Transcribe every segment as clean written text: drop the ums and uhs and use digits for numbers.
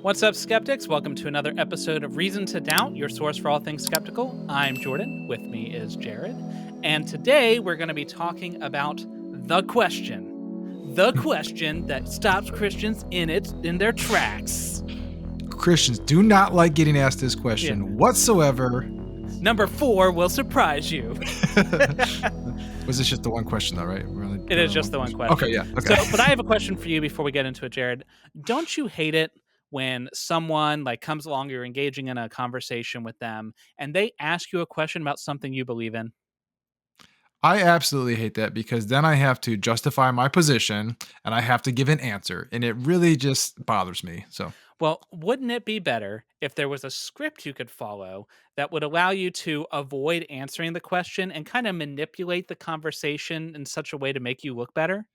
What's up, skeptics? Welcome to another episode of Reason to Doubt, your source for all things skeptical. I'm Jordan. With me is Jared. And today we're going to be talking about the question that stops Christians in their tracks. Christians do not like getting asked this question whatsoever. Number 4 will surprise you. Was this just the one question, though, right? It is just the one question. Okay, yeah. Okay. But I have a question for you before we get into it, Jared. Don't you hate it when someone comes along, you're engaging in a conversation with them, and they ask you a question about something you believe in? I absolutely hate that because then I have to justify my position and I have to give an answer, and it really just bothers me. So, Well, wouldn't it be better if there was a script you could follow that would allow you to avoid answering the question and kind of manipulate the conversation in such a way to make you look better?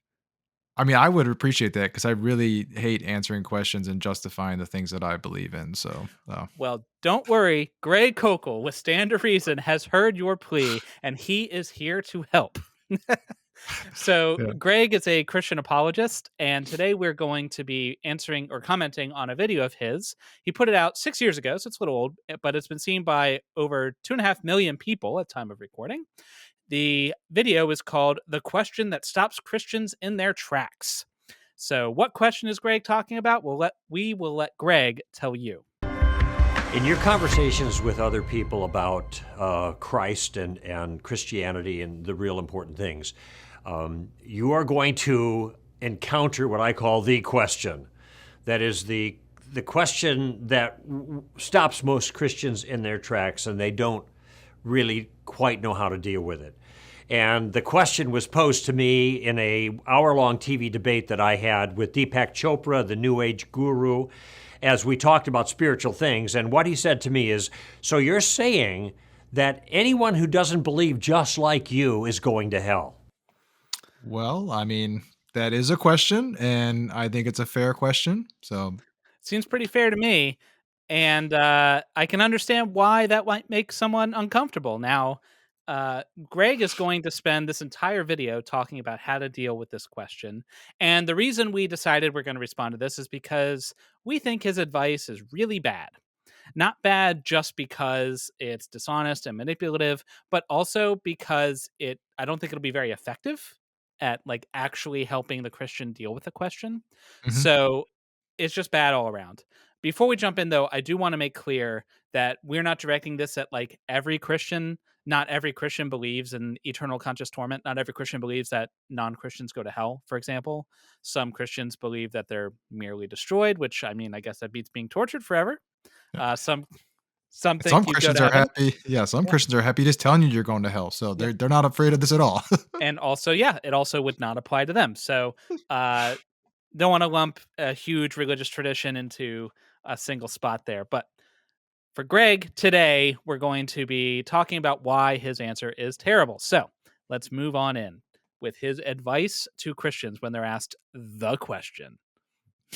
I mean, I would appreciate that because I really hate answering questions and justifying the things that I believe in. So, Well, don't worry. Greg Koukl with Stand to Reason has heard your plea, and he is here to help. So yeah. Greg is a Christian apologist, and today we're going to be answering or commenting on a video of his. He put it out 6 years ago, so it's a little old, but it's been seen by over 2.5 million people at time of recording. The video is called "The Question That Stops Christians in Their Tracks." So what question is Greg talking about? We will let Greg tell you. In your conversations with other people about Christ and Christianity and the real important things, you are going to encounter what I call the question. That is the question that stops most Christians in their tracks, and they don't really quite know how to deal with it. And the question was posed to me in a hour-long TV debate that I had with Deepak Chopra, the New Age guru, as we talked about spiritual things. And what he said to me is, so you're saying that anyone who doesn't believe just like you is going to hell? Well, I mean, that is a question, and I think it's a fair question. So, Seems pretty fair to me. And I can understand why that might make someone uncomfortable. Now, Greg is going to spend this entire video talking about how to deal with this question. And the reason we decided we're going to respond to this is because we think his advice is really bad. Not bad just because it's dishonest and manipulative, but also because I don't think it'll be very effective at actually helping the Christian deal with the question. So it's just bad all around. Before we jump in, though, I do want to make clear that we're not directing this at every Christian. Not every Christian believes in eternal conscious torment. Not every Christian believes that non-Christians go to hell, for example. Some Christians believe that they're merely destroyed, which, I mean, I guess that beats being tortured forever. Some think you Christians go are to heaven. happy. Yeah, some Christians are happy just telling you you're going to hell. So they're not afraid of this at all. And also, it also would not apply to them. So don't want to lump a huge religious tradition into a single spot there. But for Greg, today, we're going to be talking about why his answer is terrible. So let's move on in with his advice to Christians when they're asked the question.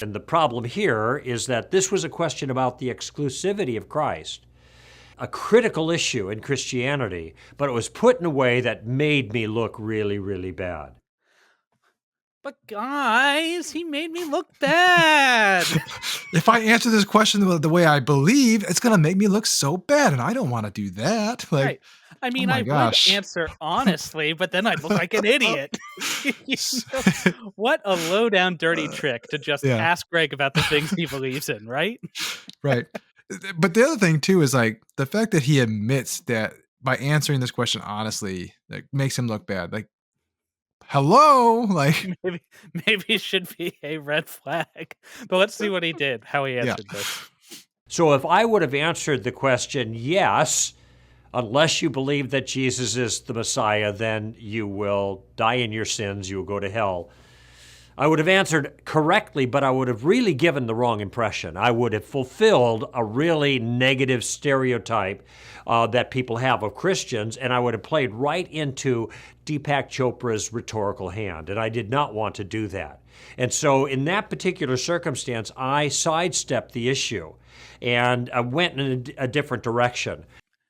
And the problem here is that this was a question about the exclusivity of Christ, a critical issue in Christianity, but it was put in a way that made me look really, really bad. But guys, he made me look bad. If I answer this question the way I believe, it's going to make me look so bad, and I don't want to do that. Right. I mean, I would answer honestly, but then I'd look like an idiot. What a low-down, dirty trick to just ask Greg about the things he believes in, right? Right. But the other thing, too, is the fact that he admits that by answering this question honestly, makes him look bad. Hello? Maybe it should be a red flag. But let's see what he did, how he answered this. So if I would have answered the question, yes, unless you believe that Jesus is the Messiah, then you will die in your sins, you will go to hell. I would have answered correctly, but I would have really given the wrong impression. I would have fulfilled a really negative stereotype that people have of Christians, and I would have played right into Deepak Chopra's rhetorical hand, and I did not want to do that. And so in that particular circumstance, I sidestepped the issue, and I went in a different direction.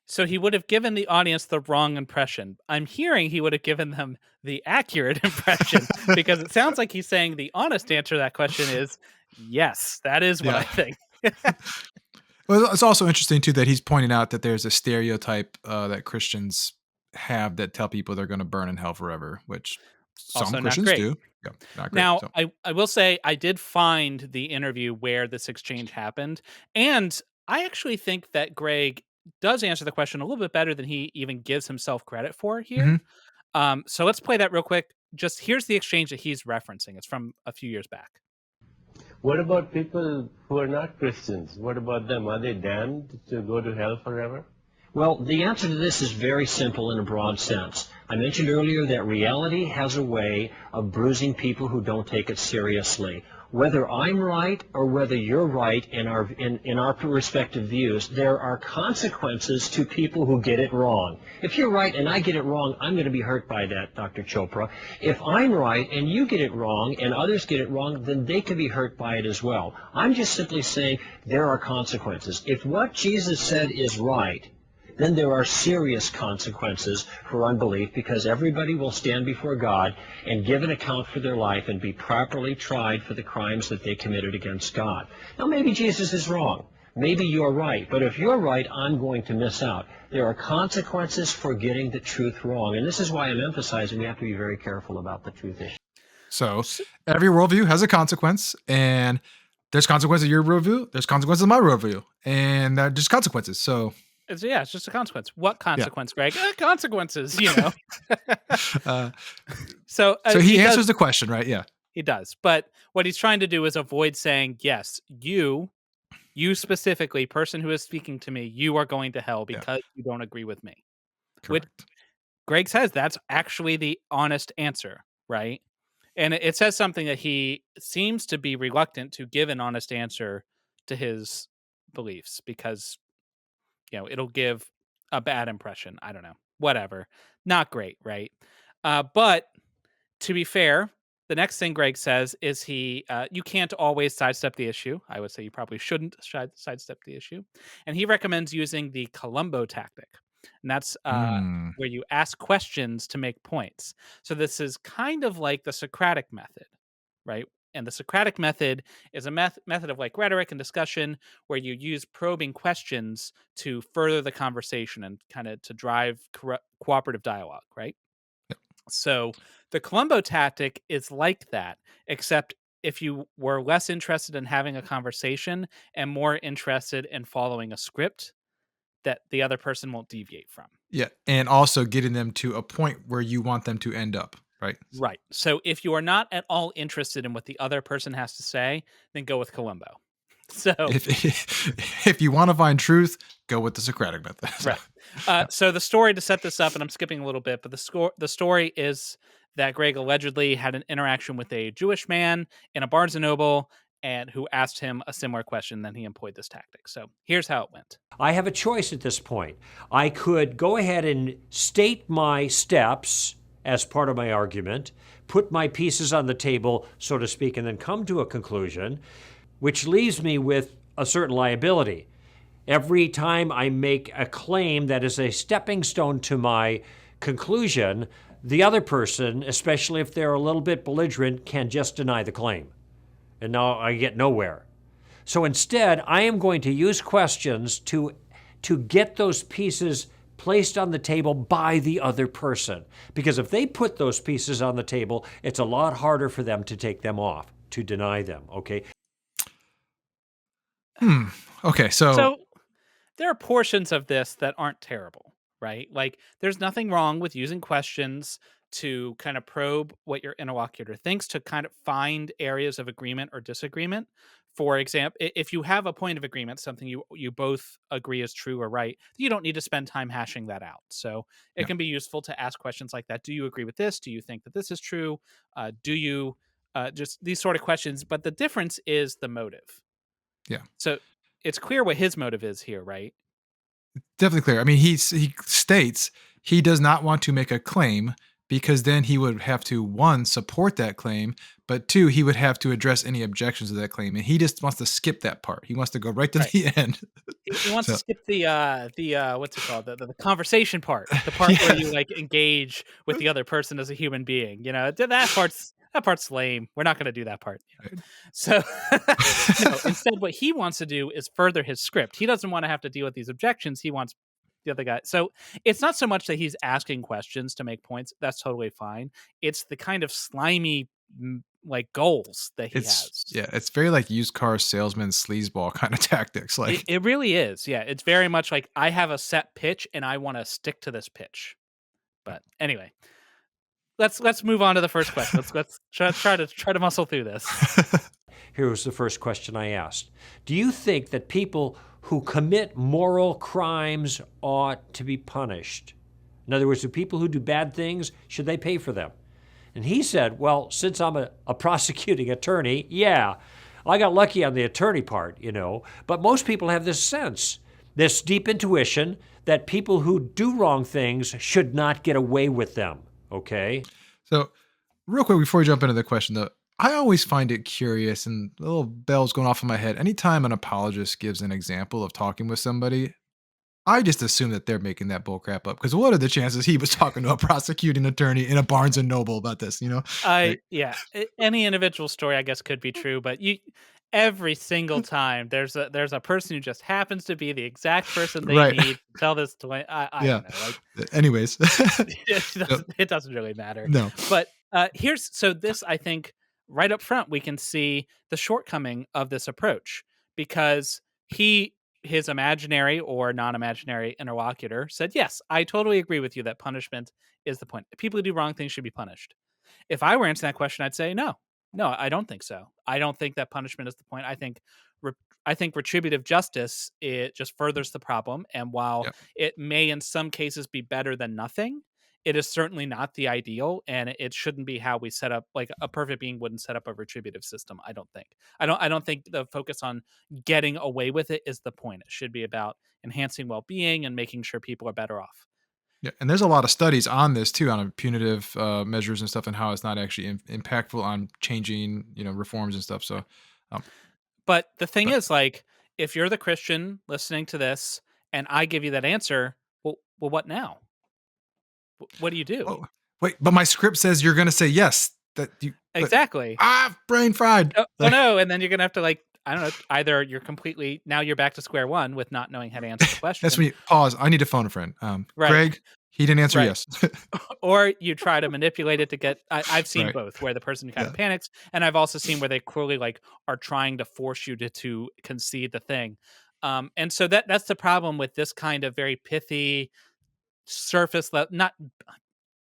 So he would have given the audience the wrong impression. I'm hearing he would have given them the accurate impression because it sounds like he's saying the honest answer to that question is, yes, that is what I think. Well, it's also interesting too that he's pointing out that there's a stereotype that Christians have that tell people they're going to burn in hell forever, which some Also not Christians great. do. Yeah, not great. Now, So, I will say I did find the interview where this exchange happened, and I actually think that Greg does answer the question a little bit better than he even gives himself credit for here. mhm. So let's play that real quick. Just here's the exchange that he's referencing. It's from a few years back. What about people who are not Christians? What about them? Are they damned to go to hell forever? Well, the answer to this is very simple in a broad sense. I mentioned earlier that reality has a way of bruising people who don't take it seriously. Whether I'm right or whether you're right in our respective views, there are consequences to people who get it wrong. If you're right and I get it wrong, I'm going to be hurt by that, Dr. Chopra. If I'm right and you get it wrong and others get it wrong, then they can be hurt by it as well. I'm just simply saying there are consequences. If what Jesus said is right, then there are serious consequences for unbelief, because everybody will stand before God and give an account for their life and be properly tried for the crimes that they committed against God. Now, maybe Jesus is wrong. Maybe you're right. But if you're right, I'm going to miss out. There are consequences for getting the truth wrong. And this is why I'm emphasizing we have to be very careful about the truth issue. So every worldview has a consequence, and there's consequences of your worldview. There's consequences of my worldview, and just consequences. So It's just a consequence. What consequence, Greg? Consequences, uh, So, so he does- answers the question, right? Yeah. He does. But what he's trying to do is avoid saying, yes, you specifically, person who is speaking to me, you are going to hell because you don't agree with me. Correct. Greg says that's actually the honest answer, right? And it says something that he seems to be reluctant to give an honest answer to his beliefs because, it'll give a bad impression. I don't know. Whatever. Not great, right? But to be fair, the next thing Greg says is you can't always sidestep the issue. I would say you probably shouldn't sidestep the issue. And he recommends using the Columbo tactic. And that's where you ask questions to make points. So this is kind of like the Socratic method, right? And the Socratic method is a method of like rhetoric and discussion where you use probing questions to further the conversation and kind of to drive cooperative dialogue, right? So the Columbo tactic is like that, except if you were less interested in having a conversation and more interested in following a script that the other person won't deviate from. Yeah. And also getting them to a point where you want them to end up, right? Right. So if you are not at all interested in what the other person has to say, then go with Columbo. So if you want to find truth, go with the Socratic method. Right. So the story, to set this up, and I'm skipping a little bit, but the story is that Greg allegedly had an interaction with a Jewish man in a Barnes & Noble and who asked him a similar question. Then he employed this tactic. So here's how it went. I have a choice at this point. I could go ahead and state my steps as part of my argument, put my pieces on the table, so to speak, and then come to a conclusion, which leaves me with a certain liability. Every time I make a claim that is a stepping stone to my conclusion, the other person, especially if they're a little bit belligerent, can just deny the claim. And now I get nowhere. So instead, I am going to use questions to get those pieces placed on the table by the other person. Because if they put those pieces on the table, it's a lot harder for them to take them off, to deny them, okay? Okay, so there are portions of this that aren't terrible, right? Like there's nothing wrong with using questions to kind of probe what your interlocutor thinks, to kind of find areas of agreement or disagreement. For example, if you have a point of agreement, something you both agree is true or right, you don't need to spend time hashing that out. So it can be useful to ask questions like that. Do you agree with this? Do you think that this is true? Do you just these sort of questions? But the difference is the motive. Yeah. So it's clear what his motive is here, right? Definitely clear. I mean, he states he does not want to make a claim because then he would have to, one, support that claim, but two, he would have to address any objections to that claim. And he just wants to skip that part. He wants to go right to the end. He wants to skip the what's it called? The conversation part, the part where you like engage with the other person as a human being. That that part's lame. We're not going to do that part. Right. So, no, instead, what he wants to do is further his script. He doesn't want to have to deal with these objections. He wants the other guy. So, it's not so much that he's asking questions to make points. That's totally fine. It's the kind of slimy, like, goals that he has. It's very like used car salesman sleazeball kind of tactics. Like, It really is. Yeah, it's very much like I have a set pitch and I want to stick to this pitch. But anyway, let's move on to the first question. Let's try to muscle through this. Here was the first question I asked. Do you think that people who commit moral crimes ought to be punished? In other words, do people who do bad things, should they pay for them? And he said, well, since I'm a prosecuting attorney, yeah, I got lucky on the attorney part, but most people have this sense, this deep intuition that people who do wrong things should not get away with them, okay? So, real quick before we jump into the question, though, I always find it curious and little bells going off in my head. Anytime an apologist gives an example of talking with somebody, I just assume that they're making that bullcrap up. Because what are the chances he was talking to a prosecuting attorney in a Barnes and Noble about this? Like, Any individual story I guess could be true, but every single time there's a person who just happens to be the exact person they Right. need to tell this to. I Yeah. don't know. Like, Anyways, it doesn't really matter. no. But this, I think, right up front we can see the shortcoming of this approach, because his imaginary or non-imaginary interlocutor said, yes, I totally agree with you that punishment is the point. People who do wrong things should be punished. If I were answering that question, I'd say no, I don't think so. I don't think that punishment is the point. I think retributive justice, it just furthers the problem. And while Yeah. it may in some cases be better than nothing, it is certainly not the ideal, and it shouldn't be how we set up. Like, a perfect being wouldn't set up a retributive system. I don't think. I don't think the focus on getting away with it is the point. It should be about enhancing well-being and making sure people are better off. Yeah, and there's a lot of studies on this too, on punitive measures and stuff, and how it's not actually impactful on changing, reforms and stuff. So, um, But the thing but is, like, if you're the Christian listening to this and I give you that answer, well, what now? What do you do? oh, wait, but my script says you're going to say yes. Exactly. Brain fried. Oh no, and then you're gonna have to, like, I don't know, either you're back to square one with not knowing how to answer the question. That's when you pause. I need to phone a friend. Right. Greg, he didn't answer Right. yes. Or you try to manipulate it to get. I've seen Right. both, where the person kind of panics, and I've also seen where they clearly, like, are trying to force you to concede the thing. And so that's the problem with this kind of very pithy surface level. Not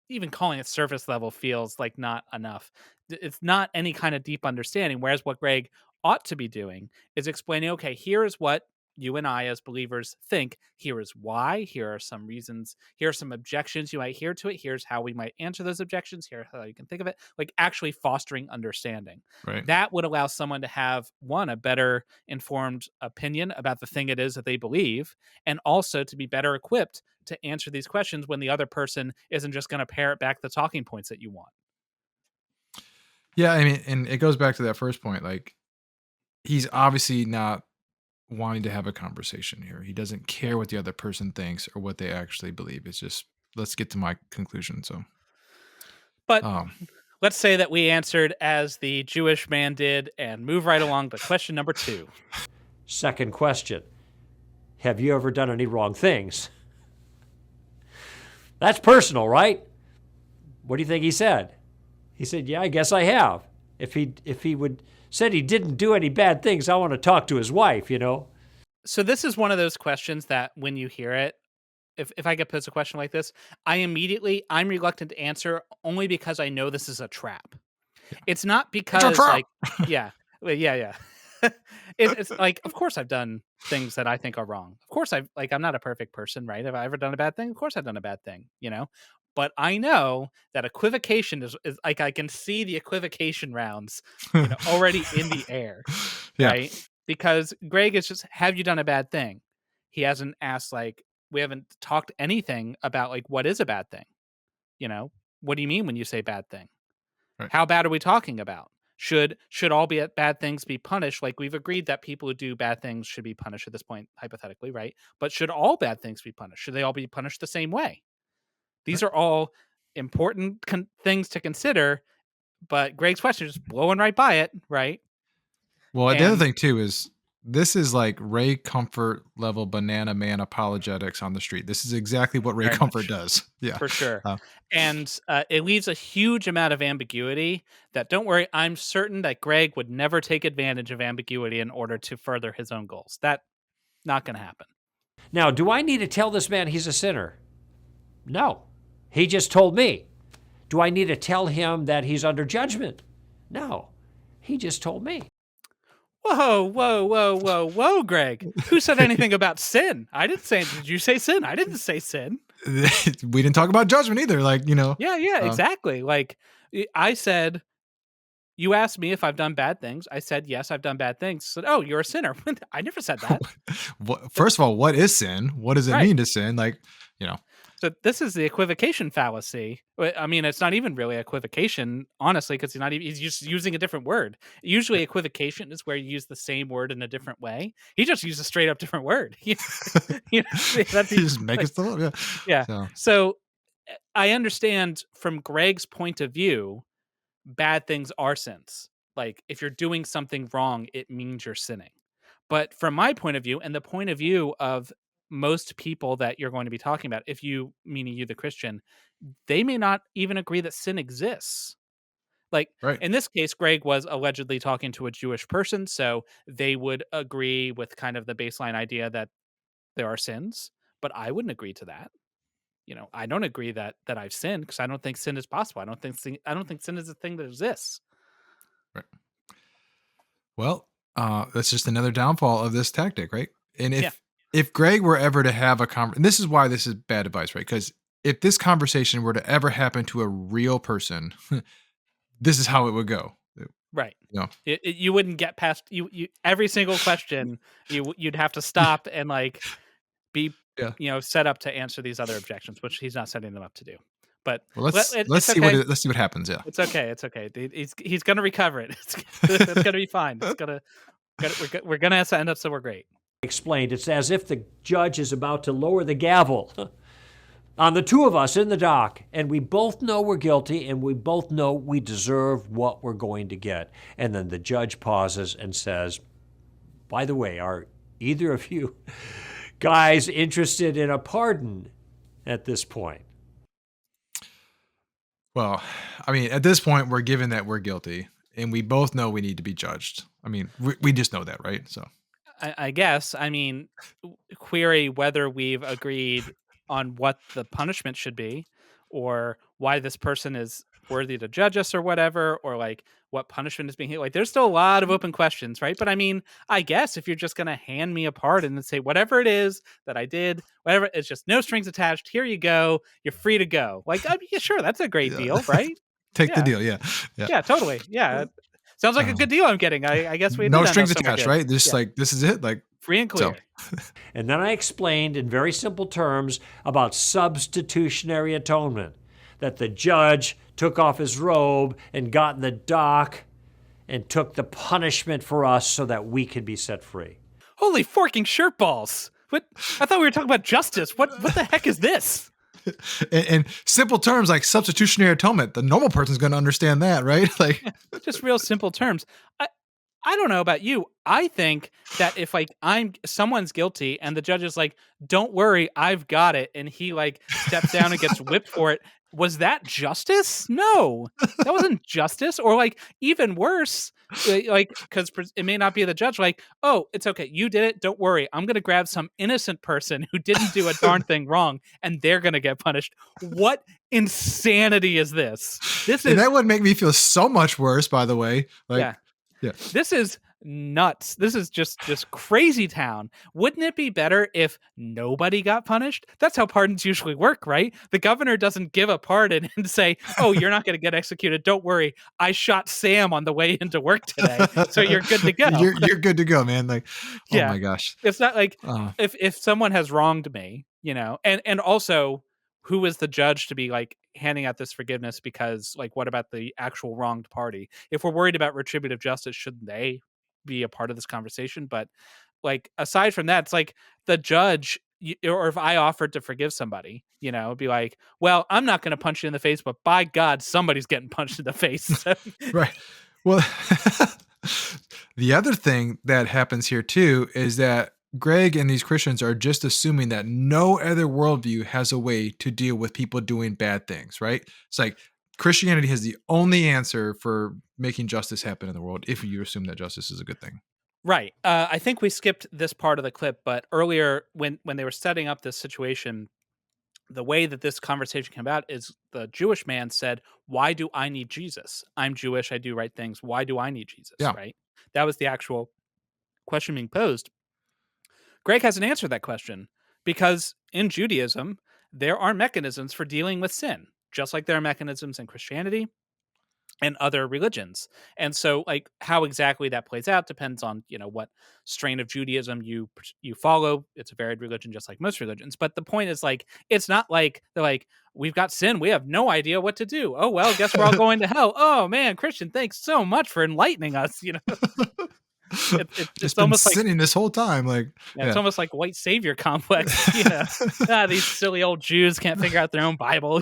even calling it surface level feels like not enough. It's not any kind of deep understanding. Whereas what Greg ought to be doing is explaining, okay, here is what you and I as believers think. Here is why. Here are some reasons. Here are some objections you might hear to it. Here's how we might answer those objections. Here's how you can think of it. Like, actually fostering understanding. Right. That would allow someone to have, one, a better informed opinion about the thing it is that they believe, and also to be better equipped to answer these questions when the other person isn't just going to parrot back the talking points that you want. Yeah, I mean, and it goes back to that first point. Like, he's obviously not wanting to have a conversation here. He doesn't care what the other person thinks or what they actually believe. It's just, let's get to my conclusion. So, But let's say that we answered as the Jewish man did and move right along to question number 2. Second question. Have you ever done any wrong things? That's personal, right? What do you think he said? He said, yeah, I guess I have. If he would said he didn't do any bad things, I want to talk to his wife, So this is one of those questions that when you hear it, if I get posed a question like this, I'm reluctant to answer, only because I know this is a trap. Yeah. It's not because, It's a trap! like, yeah. It's like, of course I've done things that I think are wrong. Of course I'm not a perfect person, right? Have I ever done a bad thing? Of course I've done a bad thing, But I know that equivocation is like, I can see the equivocation rounds already in the air, Yeah. right? Because Greg is just, have you done a bad thing? He hasn't asked, like, we haven't talked anything about, like, what is a bad thing? What do you mean when you say bad thing? Right. How bad are we talking about? Should all bad things be punished? Like, we've agreed that people who do bad things should be punished at this point, hypothetically, right? But should all bad things be punished? Should they all be punished the same way? These are all important things to consider, but Greg's question is just blowing right by it, right? Well, the other And thing too is this is like Ray Comfort level banana man apologetics on the street. This is exactly what Ray very Comfort much. does. Yeah. For sure. Uh, And it leaves a huge amount of ambiguity that, don't worry, I'm certain that Greg would never take advantage of ambiguity in order to further his own goals. That not going to happen. Now, do I need to tell this man he's a sinner? No. He just told me. Do I need to tell him that he's under judgment? No. He just told me. Whoa, whoa, whoa, whoa, whoa, Greg. Who said anything about sin? I didn't say, did you say sin? I didn't say sin. we didn't talk about judgment either. Like, Yeah, exactly. Like I said, you asked me if I've done bad things. I said, yes, I've done bad things. I said, oh, you're a sinner. I never said that. First of all, what is sin? What does it Right. mean to sin? Like, So this is the equivocation fallacy. I mean, it's not even really equivocation, honestly, because he's just using a different word. Usually equivocation is where you use the same word in a different way. He just used a straight up different word. That's you just make it stuff up. Yeah. yeah. So I understand from Greg's point of view, bad things are sins. Like if you're doing something wrong, it means you're sinning. But from my point of view and the point of view of most people that you're going to be talking about, if you, meaning you, the Christian, they may not even agree that sin exists. Like Right. in this case, Greg was allegedly talking to a Jewish person, so they would agree with kind of the baseline idea that there are sins, but I wouldn't agree to that. I don't agree that I've sinned because I don't think sin is possible. I don't think sin is a thing that exists. Right. Well, that's just another downfall of this tactic, right? And if Greg were ever to have a conversation, and this is why this is bad advice, right? Because if this conversation were to ever happen to a real person, this is how it would go. Right. You know, You wouldn't get past you every single question. You'd have to stop and like be Yeah. set up to answer these other objections, which he's not setting them up to do. But Well, let's it's see okay. let's see what happens. Yeah. It's okay. It's okay. He's gonna recover it. It's gonna be fine. We're gonna have to end up somewhere great. Explained, it's as if the judge is about to lower the gavel on the two of us in the dock, and we both know we're guilty, and we both know we deserve what we're going to get. And then the judge pauses and says, by the way, are either of you guys interested in a pardon at this point? Well, I mean, at this point, we're given that we're guilty, and we both know we need to be judged. I mean, we just know that, right? So, I guess. I mean, query whether we've agreed on what the punishment should be, or why this person is worthy to judge us, or whatever, or like what punishment is being like. There's still a lot of open questions, right? But I mean, I guess if you're just gonna hand me a pardon and say whatever it is that I did, whatever, it's just no strings attached. Here you go. You're free to go. Like, I mean, yeah, sure, that's a great yeah. deal, right? Take the Yeah. deal. Yeah. Yeah, totally. Yeah. Sounds like a good deal I'm getting. I guess we no did end strings up somewhere attached, good. right? Just Yeah. like this is it. Like Free and clear. And then I explained in very simple terms about substitutionary atonement, that the judge took off his robe and got in the dock and took the punishment for us so that we could be set free. Holy forking shirt balls! What? I thought we were talking about justice. What the heck is this? in simple terms, like substitutionary atonement. The normal person's going to understand that, right? Like, Just real simple terms. I don't know about you. I think that if like someone's guilty and the judge is like, "Don't worry, I've got it," and he like steps down and gets whipped for it, was that justice? No, that wasn't justice. Or like even worse, like because it may not be the judge. Like, oh, it's okay, you did it. Don't worry, I'm gonna grab some innocent person who didn't do a darn thing wrong, and they're gonna get punished. What insanity is this? and that would make me feel so much worse. By the way, like, yeah. Yeah. This is nuts. This is just crazy town. Wouldn't it be better if nobody got punished? That's how pardons usually work, right? The governor doesn't give a pardon and say, "Oh, you're not going to get executed. Don't worry. I shot Sam on the way into work today, so you're good to go." You're good to go, man. Like, oh Yeah. my gosh. It's not like if someone has wronged me, and also who is the judge to be like handing out this forgiveness, because like what about the actual wronged party? If we're worried about retributive justice, shouldn't they be a part of this conversation? But like aside from that, it's like the judge or if I offered to forgive somebody, it'd be like, well, I'm not going to punch you in the face, but by God, somebody's getting punched in the face. So, Right. Well, the other thing that happens here too is that Greg and these Christians are just assuming that no other worldview has a way to deal with people doing bad things, right? It's like Christianity has the only answer for making justice happen in the world if you assume that justice is a good thing. right. I think we skipped this part of the clip, but earlier when they were setting up this situation, the way that this conversation came about is the Jewish man said, "Why do I need Jesus? I'm Jewish. I do right things. Why do I need Jesus?" Yeah. Right. That was the actual question being posed. Greg hasn't answered that question because in Judaism, there are mechanisms for dealing with sin, just like there are mechanisms in Christianity and other religions. And so like how exactly that plays out depends on, what strain of Judaism you follow. It's a varied religion just like most religions. But the point is like it's not like they're like we've got sin, we have no idea what to do. Oh well, guess we're all going to hell. Oh man, Christian, thanks so much for enlightening us, Just it's been almost like sinning this whole time. Like, yeah, it's almost like white savior complex, these silly old Jews can't figure out their own Bible.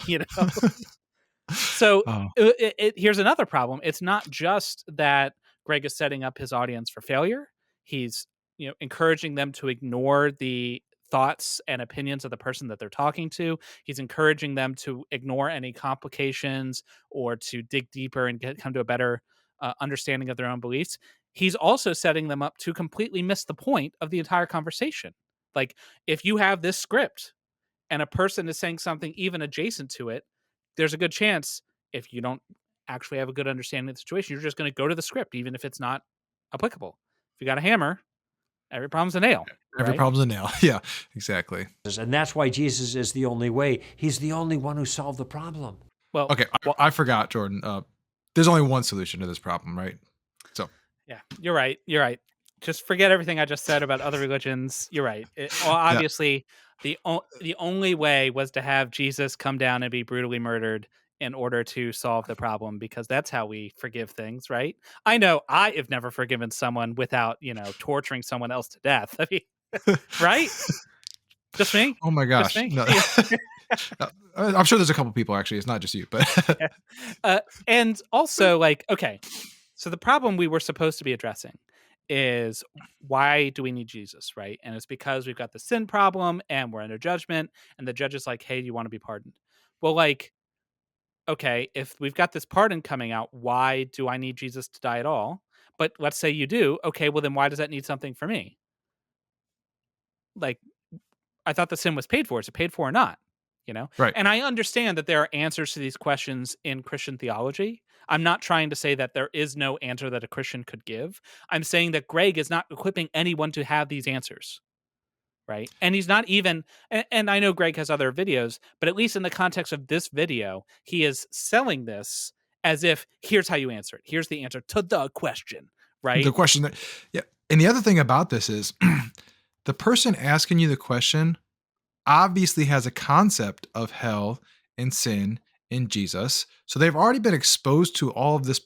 So Oh, here's another problem. It's not just that Greg is setting up his audience for failure. He's encouraging them to ignore the thoughts and opinions of the person that they're talking to. He's encouraging them to ignore any complications or to dig deeper and come to a better understanding of their own beliefs. He's also setting them up to completely miss the point of the entire conversation. Like if you have this script and a person is saying something even adjacent to it, there's a good chance if you don't actually have a good understanding of the situation, you're just going to go to the script, even if it's not applicable. If you got a hammer, every problem's a nail. every Right? problem's a nail. Yeah, exactly. And that's why Jesus is the only way. He's the only one who solved the problem. Well, Okay, I forgot, Jordan. There's only one solution to this problem, right? So, yeah, you're right. You're right. Just forget everything I just said about other religions. You're right. Obviously, the only way was to have Jesus come down and be brutally murdered in order to solve the problem, because that's how we forgive things, right? I know I have never forgiven someone without torturing someone else to death. I mean, right? Just me. oh my Just gosh, me. no. I'm sure there's a couple people actually. It's not just you, but And also, like, okay, so the problem we were supposed to be addressing is why do we need Jesus, right? And it's because we've got the sin problem and we're under judgment, and the judge is like, hey, do you want to be pardoned? Well, like, okay, if we've got this pardon coming out, why do I need Jesus to die at all? But let's say you do. Okay, well, then why does that need something for me? Like, I thought the sin was paid for. Is it paid for or not? right. And I understand that there are answers to these questions in Christian theology. I'm not trying to say that there is no answer that a Christian could give. I'm saying that Greg is not equipping anyone to have these answers, right? And he's not even, and I know Greg has other videos, but at least in the context of this video, he is selling this as if here's how you answer it. Here's the answer to the question, right? The question that, yeah. And the other thing about this is the person asking you the question obviously has a concept of hell and sin in Jesus. So they've already been exposed to all of this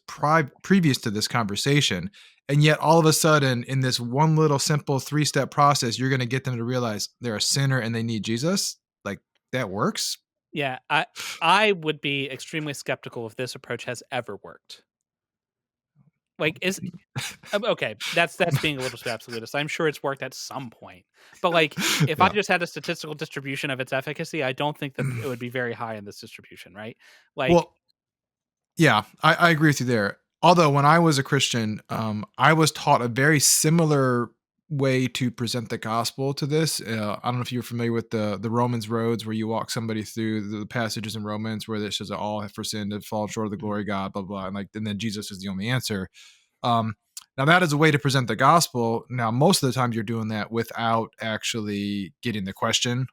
previous to this conversation. And yet all of a sudden in this one little simple 3-step process, you're going to get them to realize they're a sinner and they need Jesus. Like that works. Yeah, I would be extremely skeptical if this approach has ever worked. Like, okay, that's being a little bit absolutist. I'm sure it's worked at some point, but like, if I Yeah. just had a statistical distribution of its efficacy, I don't think that it would be very high in this distribution, right? Like, Well, yeah, I agree with you there. Although when I was a Christian, I was taught a very similar way to present the gospel to this. I don't know if you're familiar with the Romans roads, where you walk somebody through the passages in Romans where it says that all have for sin to fall short of the glory of God, blah blah, and then Jesus is the only answer. Um, Now that is a way to present the gospel. Now most of the time you're doing that without actually getting the question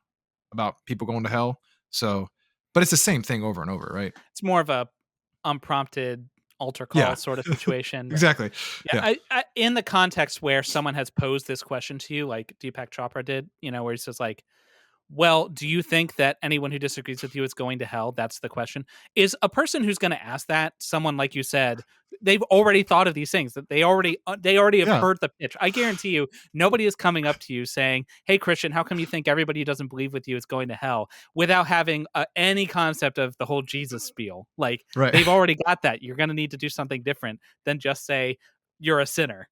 about people going to hell. So, but it's the same thing over and over, right? it's more of a unprompted altar Yeah, call sort of situation. Right? exactly. Yeah. Yeah, I in the context where someone has posed this question to you, like Deepak Chopra did, where he says like, well, do you think that anyone who disagrees with you is going to hell? That's the question. Is a person who's going to ask that someone, like you said, they've already thought of these things, that they already have Yeah. heard the pitch. I guarantee you, nobody is coming up to you saying, "Hey, Christian, how come you think everybody who doesn't believe with you is going to hell?" without having any concept of the whole Jesus spiel. Like Right. they've already got that. You're going to need to do something different than just say you're a sinner.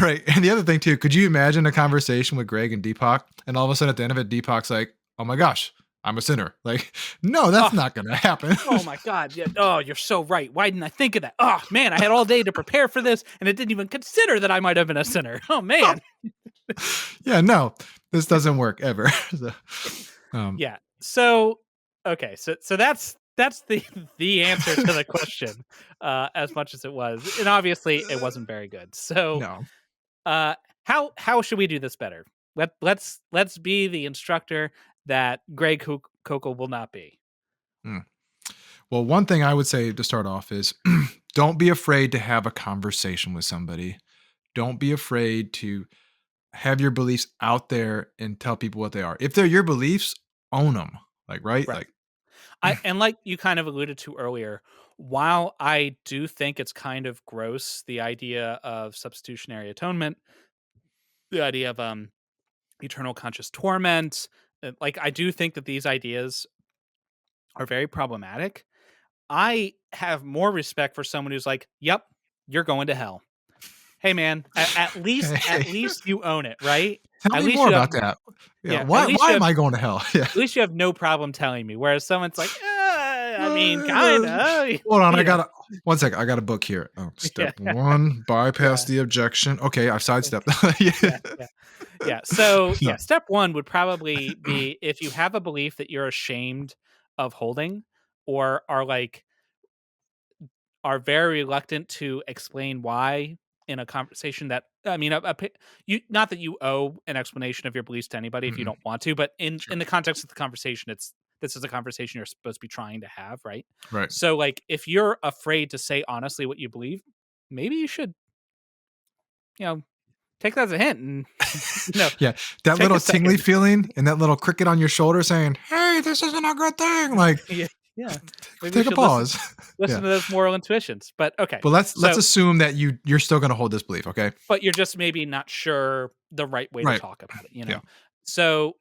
Right. And the other thing too, could you imagine a conversation with Greg and Deepak, and all of a sudden at the end of it, Deepak's like, "Oh my gosh, I'm a sinner." Like, no, that's Oh, not going to happen. oh my God. Yeah. Oh, you're so right. Why didn't I think of that? Oh man, I had all day to prepare for this and it didn't even consider that I might have been a sinner. Oh man. Yeah, no, this doesn't work ever. So, um, Yeah. So okay, so that's the the answer to the question, as much as it was. And obviously it wasn't very good. So no. uh how should we do this better? Let's be the instructor that Greg Koukl will not be. Mm. Well, one thing I would say to start off is don't be afraid to have a conversation with somebody. Don't be afraid to have your beliefs out there and tell people what they are. If they're your beliefs, own them. Like, right? Right. Like, And like you kind of alluded to earlier, while I do think it's kind of gross, the idea of substitutionary atonement, the idea of eternal conscious torment, like I do think that these ideas are very problematic. I have more respect for someone who's like, "Yep, you're going to hell." Hey man, at least hey, at least you own it, right? tell At me least more you have about that. Yeah, yeah, at least why you am have I going to hell? Yeah. at least you have no problem telling me. Whereas someone's like, I mean, kinda, Hold on, I you know. got one second. I got a book here. Oh, Yeah, step one, bypass yeah. the objection. Okay, I've sidestepped. Yeah. Yeah, yeah, yeah. So, No. yeah, step 1 would probably be if you have a belief that you're ashamed of holding or are very reluctant to explain why in a conversation that I mean, you not that you owe an explanation of your beliefs to anybody if you Mm-mm. don't want to, but Sure. in the context of the conversation, this is a conversation you're supposed to be trying to have, right? Right. So, like, if you're afraid to say honestly what you believe, maybe you should, you know, take that as a hint and, you know, Yeah, that take a little tingly second. feeling and that little cricket on your shoulder saying, "Hey, this isn't a good thing." Like, Yeah, yeah. Maybe you take a should pause. listen Yeah. to those moral intuitions. But okay, But let's so assume that you're still going to hold this belief, okay? but you're just maybe not sure the right way to Right. talk about it, you Yeah. know. So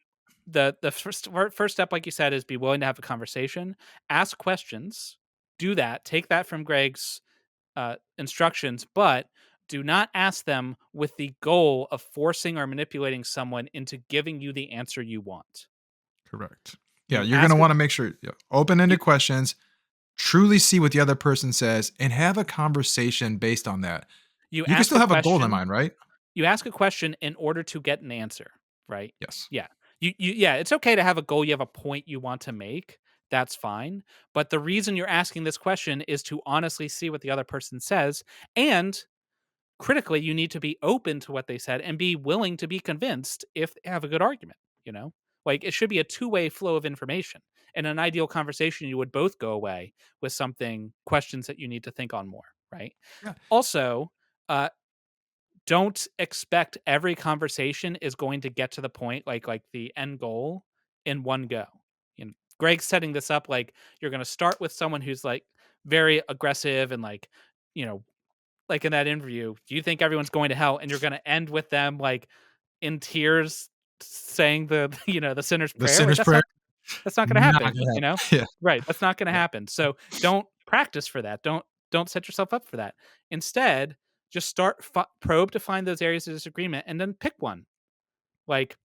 the first step, like you said, is be willing to have a conversation, ask questions, do that, take that from Greg's instructions, but do not ask them with the goal of forcing or manipulating someone into giving you the answer you want. Correct. Yeah, You you're going to ask a want to make sure you open-ended questions, truly see what the other person says and have a conversation based on that. you You can ask still a have a goal in question mind, right? you ask a question in order to get an answer, right? Yes. Yeah. Yeah, it's okay to have a goal, you have a point you want to make. That's fine. But the reason you're asking this question is to honestly see what the other person says. And critically, you need to be open to what they said and be willing to be convinced if they have a good argument, you know? Like it should be a two-way flow of information. In an ideal conversation, you would both go away with something, questions that you need to think on more, right? Yeah. Also, uh, don't expect every conversation is going to get to the point like the end goal in one go. You know, Greg's setting this up like you're going to start with someone who's like very aggressive and like, you know, like in that interview, do you think everyone's going to hell? And you're going to end with them like in tears saying the the sinner's The prayer. Like sinner's prayer, that's not going to not happen, gonna you know? happen. Yeah. Right, that's not going to Yeah. happen. So don't practice for that. Don't set yourself up for that. Instead, just start probe to find those areas of disagreement and then pick one. Like,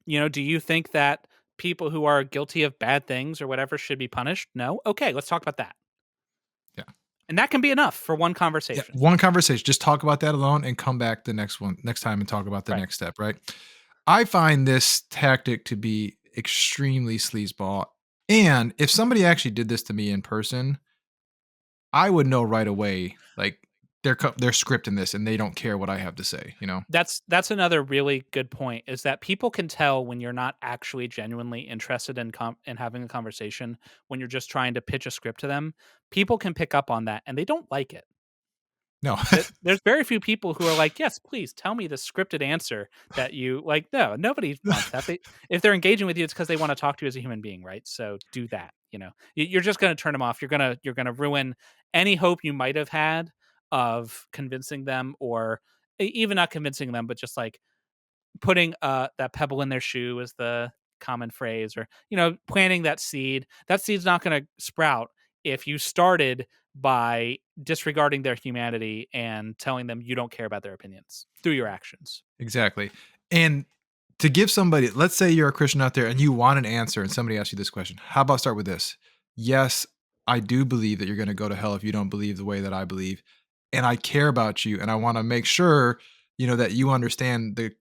do you think that people who are guilty of bad things or whatever should be punished? No. Okay, let's talk about that. Yeah. And that can be enough for one Yeah. conversation. One conversation. Just talk about that alone and come back the next time and talk about the Right. next step, right? I find this tactic to be extremely sleazeball. And if somebody actually did this to me in person, I would know right away, like they're scripting this and they don't care what I have to say, you know? That's another really good point is that people can tell when you're not actually genuinely interested in having a conversation, when you're just trying to pitch a script to them. People can pick up on that and they don't like it. No. There's very few people who are like, yes, please tell me the scripted answer that you like. No, nobody wants that. If they're engaging with you, it's because they want to talk to you as a human being, right? So do that. You're just going to turn them off. You're gonna ruin any hope you might have had of convincing them, or even not convincing them, but just like putting that pebble in their shoe is the common phrase, or planting that seed. That seed's not going to sprout if you started by disregarding their humanity and telling them you don't care about their opinions through your actions. Exactly. And to give somebody, let's say you're a Christian out there and you want an answer and somebody asks you this question. How about start with this? Yes, I do believe that you're going to go to hell if you don't believe the way that I believe. And I care about you and I want to make sure, that you understand the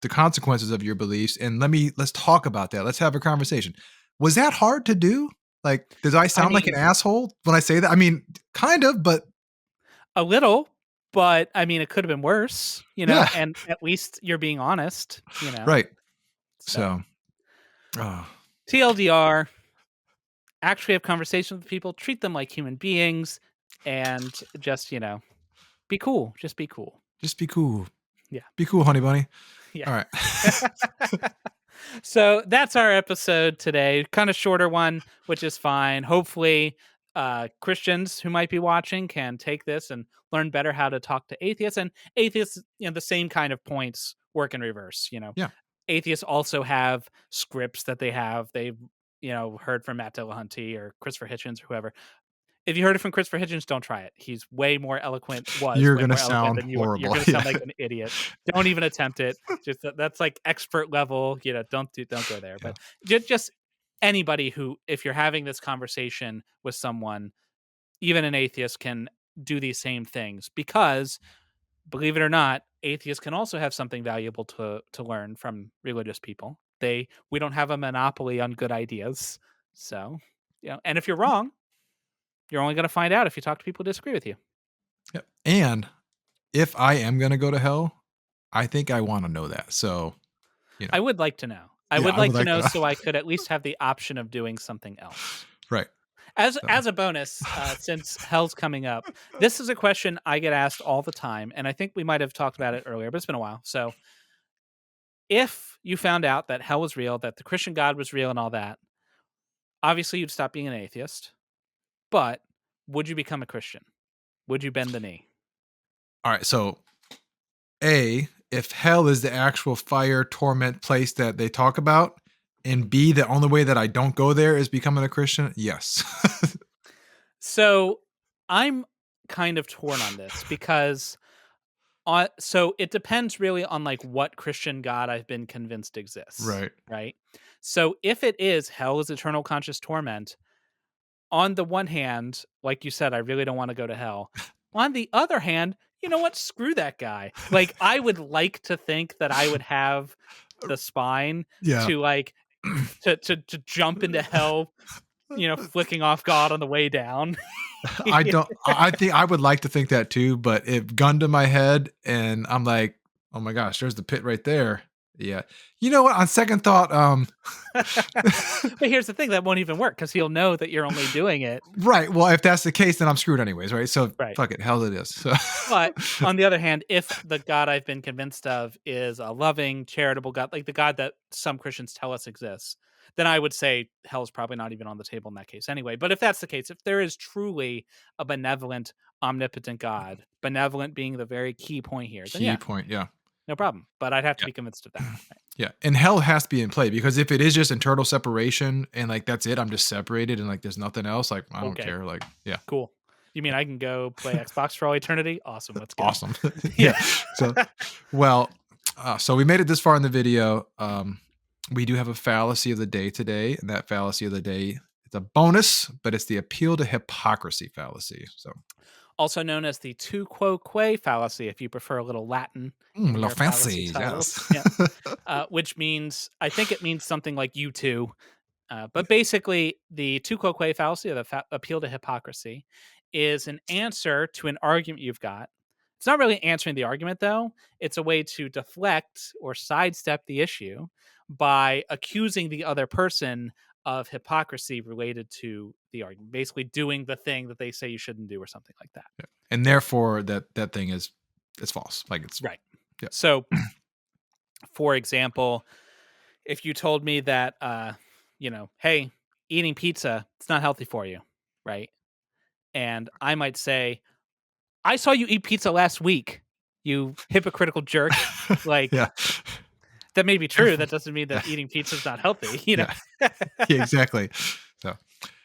consequences of your beliefs. And let's talk about that. Let's have a conversation. Was that hard to do? Like, does I sound like an asshole when I say that? I mean, kind of, but a little, but I mean, it could have been worse, Yeah. and at least you're being honest, right. So, TLDR, actually have conversations with people, treat them like human beings, and just, be cool. Just be cool. Just be cool. Yeah. Be cool, honey bunny. Yeah. All right. So that's our episode today. Kind of shorter one, which is fine. Hopefully, Christians who might be watching can take this and learn better how to talk to atheists. And atheists, the same kind of points work in reverse. Yeah. Atheists also have scripts that they've heard from Matt Dillahunty or Christopher Hitchens or whoever. If you heard it from Christopher Hitchens, don't try it. He's way more eloquent. You're way gonna more eloquent sound than you are. You're horrible. going to sound like an idiot. Don't even attempt it. Just that's like expert level. Don't go there. Yeah. But just anybody who, if you're having this conversation with someone, even an atheist can do these same things, because, believe it or not, atheists can also have something valuable to learn from religious people. We don't have a monopoly on good ideas. So, and if you're wrong, you're only going to find out if you talk to people who disagree with you. Yep. And if I am going to go to hell, I think I want to know that. So, I would like to know. I would like to know so I could at least have the option of doing something else. Right. As a bonus, since hell's coming up, this is a question I get asked all the time, and I think we might have talked about it earlier, but it's been a while. So, if you found out that hell was real, that the Christian God was real and all that, obviously you'd stop being an atheist. But would you become a Christian? Would you bend the knee? All right. So, if hell is the actual fire torment place that they talk about, and B, the only way that I don't go there is becoming a Christian, yes. So I'm kind of torn on this because so it depends really on like what Christian God I've been convinced exists. Right. So if it is hell is eternal conscious torment, on the one hand, like you said, I really don't want to go to hell. On the other hand, you know what? Screw that guy. Like, I would like to think that I would have the spine to like to jump into hell, flicking off God on the way down. I think I would like to think that too, but if gun to my head and I'm like, oh my gosh, there's the pit right there. Yeah. You know what? On second thought, but here's the thing, that won't even work because he'll know that you're only doing it. Right. Well, if that's the case, then I'm screwed anyways, right? So fuck it, hell it is. So. But on the other hand, if the God I've been convinced of is a loving, charitable God, like the God that some Christians tell us exists, then I would say hell's probably not even on the table in that case anyway. But if that's the case, if there is truly a benevolent, omnipotent God, benevolent being the very key point here, then yeah. No problem. But I'd have to be convinced of that. Right? Yeah. And hell has to be in play, because if it is just internal separation and like that's it, I'm just separated and like there's nothing else, like I don't care. Like, yeah. Cool. You mean I can go play Xbox for all eternity? Awesome. Let's go. Awesome. Yeah. So, well, so we made it this far in the video. We do have a fallacy of the day today, and that fallacy of the day, it's a bonus, but it's the appeal to hypocrisy fallacy. So, also known as the tu quoque fallacy, if you prefer a little Latin. La fancy, yes. Which means, I think it means something like you too. But basically, the tu quoque fallacy, or the appeal to hypocrisy, is an answer to an argument you've got. It's not really answering the argument, though. It's a way to deflect or sidestep the issue by accusing the other person of hypocrisy related to the argument, basically doing the thing that they say you shouldn't do or something like that. Yeah. And therefore that thing is false. Like it's Right. yeah. So, for example, if you told me that, hey, eating pizza, it's not healthy for you, right? And I might say, I saw you eat pizza last week, you hypocritical jerk. Like, Yeah. that may be true. Therefore- That doesn't mean yeah. that eating pizza is not healthy, you know? Yeah. Yeah, exactly. So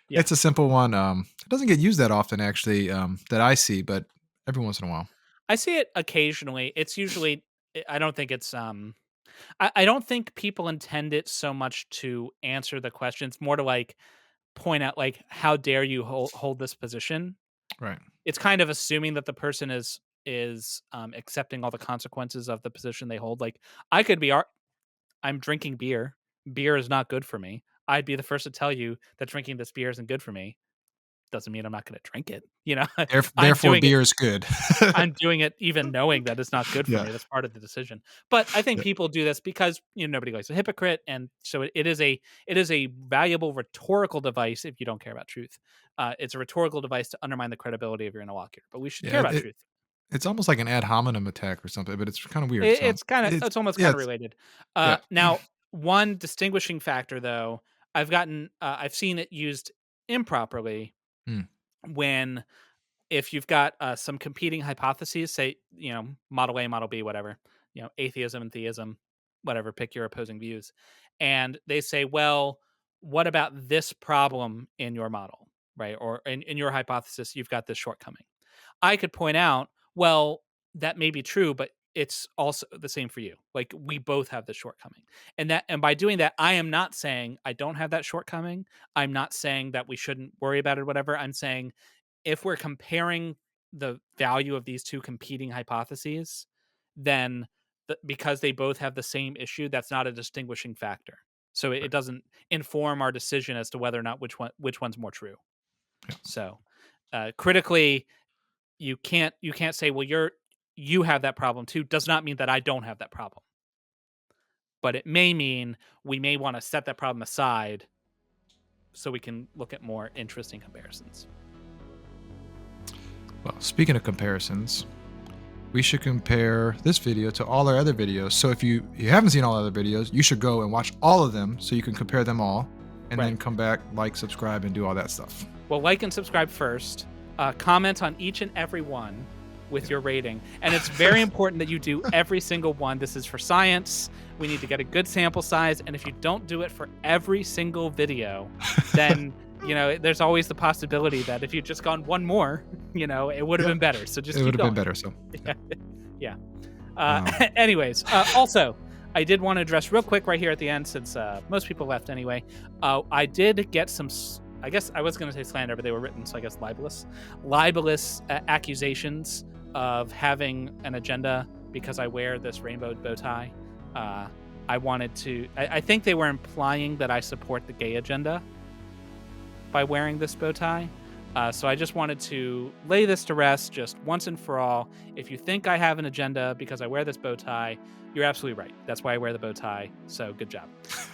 Yeah. it's a simple one. It doesn't get used that often actually, that I see, but every once in a while. I see it occasionally. It's usually, I don't think it's, I don't think people intend it so much to answer the question. It's more to like point out, like, how dare you hold this position? Right. It's kind of assuming that the person is accepting all the consequences of the position they hold. Like, I could be, I'm drinking beer. Beer is not good for me. I'd be the first to tell you that drinking this beer isn't good for me. Doesn't mean I'm not going to drink it. You know, I'm Therefore doing it. beer is good. I'm doing it even knowing that it's not good for Yeah. me. That's part of the decision. But I think Yeah. people do this because nobody likes a hypocrite, and so it is a valuable rhetorical device. If you don't care about truth, it's a rhetorical device to undermine the credibility of your interlocutor. But we should care Yeah, about truth. it's almost like an ad hominem attack or something, but it's kind of weird. So It's almost yeah, kind of related. yeah. Now, one distinguishing factor, though, I've seen it used improperly Mm. when, if you've got some competing hypotheses, say, model A, model B, whatever, atheism and theism, whatever, pick your opposing views. And they say, well, what about this problem in your model, right? Or in your hypothesis, you've got this shortcoming. I could point out, well, that may be true, but it's also the same for you. Like, we both have this shortcoming. And by doing that, I am not saying I don't have that shortcoming. I'm not saying that we shouldn't worry about it or whatever. I'm saying, if we're comparing the value of these two competing hypotheses, then because they both have the same issue, that's not a distinguishing factor. So it doesn't inform our decision as to whether or not which one's more true. Yeah. So critically, you can't say, well, you have that problem too. Does not mean that I don't have that problem. But it may mean we may want to set that problem aside so we can look at more interesting comparisons. Well, speaking of comparisons, we should compare this video to all our other videos. So if you haven't seen all other videos, you should go and watch all of them so you can compare them all, and then come back, like, subscribe, and do all that stuff. Well, like and subscribe first. Comment on each and every one with your rating. And it's very important that you do every single one. This is for science. We need to get a good sample size. And if you don't do it for every single video, then there's always the possibility that if you'd just gone one more, it would have been better. So just it keep would have going. been better. So yeah. Anyways, also, I did want to address real quick right here at the end, since most people left anyway. I did get some, I guess I was going to say slander, but they were written, so I guess libelous accusations of having an agenda because I wear this rainbow bow tie. I think they were implying that I support the gay agenda by wearing this bow tie. So I just wanted to lay this to rest just once and for all. If you think I have an agenda because I wear this bow tie, you're absolutely right. That's why I wear the bow tie. So good job.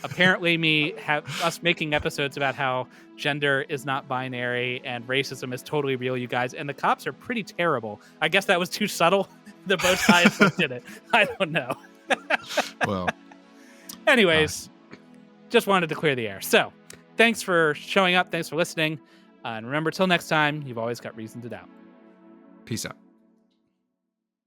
Apparently, us making episodes about how gender is not binary and racism is totally real, you guys, and the cops are pretty terrible. I guess that was too subtle. The bow tie is what did it. I don't know. well, anyways, just wanted to clear the air. So thanks for showing up. Thanks for listening. And remember, till next time, you've always got reason to doubt. Peace out.